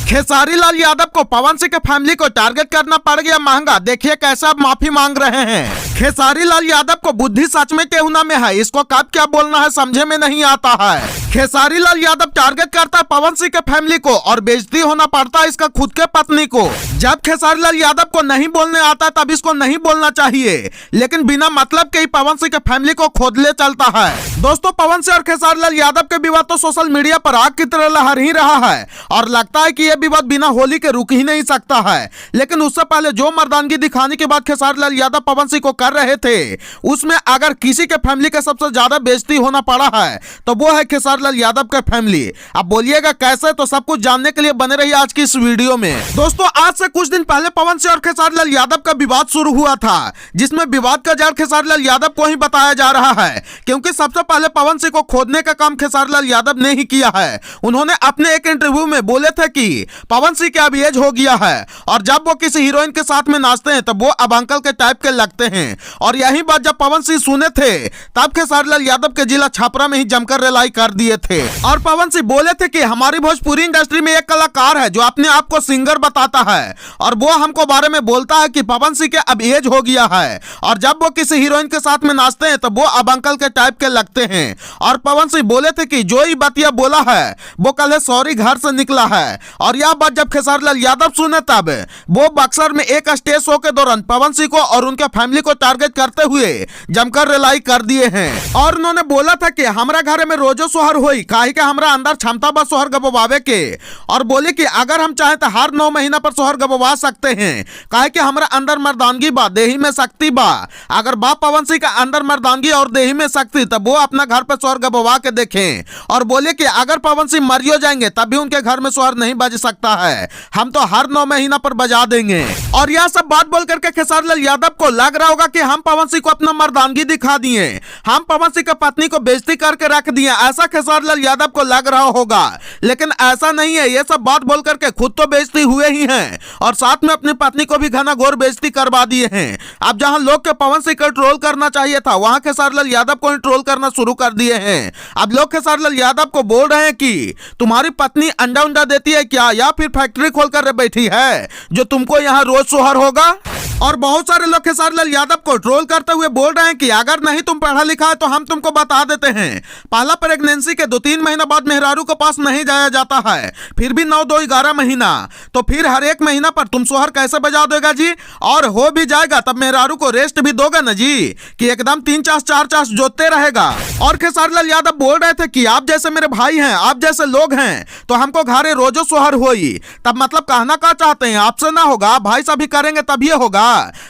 खेसारी लाल यादव को पवन सिंह के फैमिली को टारगेट करना पड़ गया महंगा। देखिए कैसा माफी मांग रहे हैं। खेसारी लाल यादव को बुद्धि सच में टेहुना में है, इसको कब क्या बोलना है समझे में नहीं आता है। खेसारी लाल यादव टारगेट करता है पवन सिंह के फैमिली को और बेइज्जती होना पड़ता है इसका खुद के पत्नी को। जब खेसारी लाल यादव को नहीं बोलने आता तब इसको नहीं बोलना चाहिए, लेकिन बिना मतलब के ही पवन सिंह के फैमिली को खोदले चलता है। दोस्तों, पवन सिंह और खेसारी लाल यादव के विवाद तो सोशल मीडिया पर आग की तरह लहर ही रहा है और लगता है कि यह विवाद बिना होली के रुक ही नहीं सकता है। लेकिन उससे पहले जो मर्दानगी दिखाने के बाद खेसारी लाल यादव पवन सिंह को कर रहे थे, उसमें अगर किसी के फैमिली का सबसे ज्यादा बेइज्जती होना पड़ा है तो वो है खेसारी लाल यादव के फैमिली। अब बोलिएगा कैसे, तो सब कुछ जानने के लिए बने रहिए आज की इस वीडियो में। दोस्तों, आज से कुछ दिन पहले पवन सिंह और खेसारी लाल यादव का विवाद शुरू हुआ था, जिसमें विवाद का जड़ खेसारी लाल यादव को ही बताया जा रहा है, क्योंकि सबसे पहले पवन सिंह को खोदने का काम खेसारी लाल यादव ने ही किया है। उन्होंने अपने एक इंटरव्यू में बोले थे कि पवन सिंह का अब एज हो गया है और जब वो किसी हीरोइन के साथ में नाचते हैं तब वो अब अंकल के टाइप के लगते हैं। और यही बात जब पवन सिंह सुने थे तब खेसारी लाल यादव के जिला छपरा में ही जमकर रिलाई कर दिए थे। और पवन सिंह बोले थे कि हमारी भोजपुरी इंडस्ट्री में एक कलाकार है जो अपने आप को सिंगर बताता है और वो हमको बारे में बोलता है कि पवन सिंह के अब एज हो गया है और जब वो किसी हीरोइन के साथ में नाचते हैं तो वो अब अंकल के टाइप के लगते हैं। और पवन सिंह बोले थे कि जो ही बतिया बोला है वो कल सॉरी घर से निकला है। और यह बात जब खेसारी लाल यादव सुने तब वो बक्सर में एक स्टेज शो के दौरान पवन सिंह को और उनके फैमिली को टारगेट करते हुए जमकर रिलाई कर दिए हैं। और उन्होंने बोला था कि हमारा घर में रोजो सोहर होई काहे के हमरा अंदर क्षमता बा सोहर गबवावे के, और बोले कि अगर हम चाहे तो हर 9 महीना पर सोहर गबवा सकते हैं काहे के हमरा अंदर मर्दानगी बा, देही में शक्ति बा। अगर बा पवन सिंह का अंदर मर्दानगी और देही में शक्ति तब वो अपना घर पर सोहर गबवा के देखें। और बोले कि अगर पवन सिंह मरियो जाएंगे तब भी उनके घर में सोहर नहीं बज सकता है, हम तो हर 9 महीना पर बजा देंगे। और यह सब बात बोल करके खेसारी लाल यादव को लग रहा होगा कि हम पवन सिंह को अपना मर्दानगी दिखा दिए, हम पवन सिंह की पत्नी को बेइज्जती करके रख दिए, ऐसा खेसारी लाल यादव को लग रहा होगा। लेकिन ऐसा नहीं है, ये सब बात बोल करके खुद तो बेइज्जती हुए ही हैं और साथ में अपनी पत्नी को भी घना घोर बेइज्जती करवा दिए हैं। अब जहां लोग के पवन सिंह को ट्रोल करना चाहिए था वहां खेसारी लाल यादव को ही ट्रोल करना शुरू कर दिए हैं। अब लोग खेसारी लाल यादव को बोल रहे हैं कि तुम्हारी पत्नी अंडा उंडा देती है क्या, या फिर फैक्ट्री खोल कर बैठी है जो तुमको यहाँ रोज सोहर होगा। और बहुत सारे लोग खेसारी लाल यादव को ट्रोल करते हुए बोल रहे हैं कि अगर नहीं तुम पढ़ा लिखा है तो हम तुमको बता देते हैं, पहला प्रेगनेंसी के 2-3 महीना बाद मेहरारू के पास नहीं जाया जाता है, फिर भी 9-2-11 महीना, तो फिर हर एक महीना पर तुम सोहर कैसे बजा देगा जी। और हो भी जाएगा तब मेहरारू को रेस्ट भी दोगे ना जी, कि एकदम 3 चास 4 चास जोतते रहेगा। और खेसारी लाल यादव बोल रहे थे कि आप जैसे मेरे भाई हैं, आप जैसे लोग हैं तो हमको घरे रोजो सोहर होई। तब मतलब कहना क्या चाहते हैं, आपसे ना होगा, भाई सभी करेंगे तभी होगा।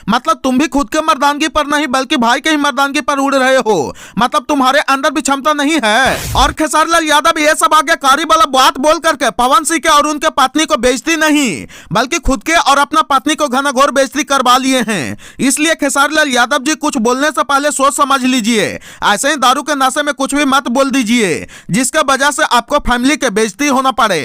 मतलब तुम भी खुद के मर्दानगी पर नहीं बल्कि भाई के ही मर्दानगी पर उड़ रहे हो, मतलब तुम्हारे अंदर भी क्षमता नहीं है। और खेसारी लाल यादव ये सब आज्ञाकारी वाला बात बोल करके पवन सिंह के और उनके पत्नी को बेइज्जती नहीं बल्कि खुद के और अपना पत्नी को घना घोर बेइज्जती करवा लिए हैं। इसलिए खेसारी लाल यादव जी कुछ बोलने से पहले सोच समझ लीजिए, ऐसे ही दारू के नशे में कुछ भी मत बोल दीजिए जिसके वजह से आपको फैमिली के बेइज्जती होना पड़े।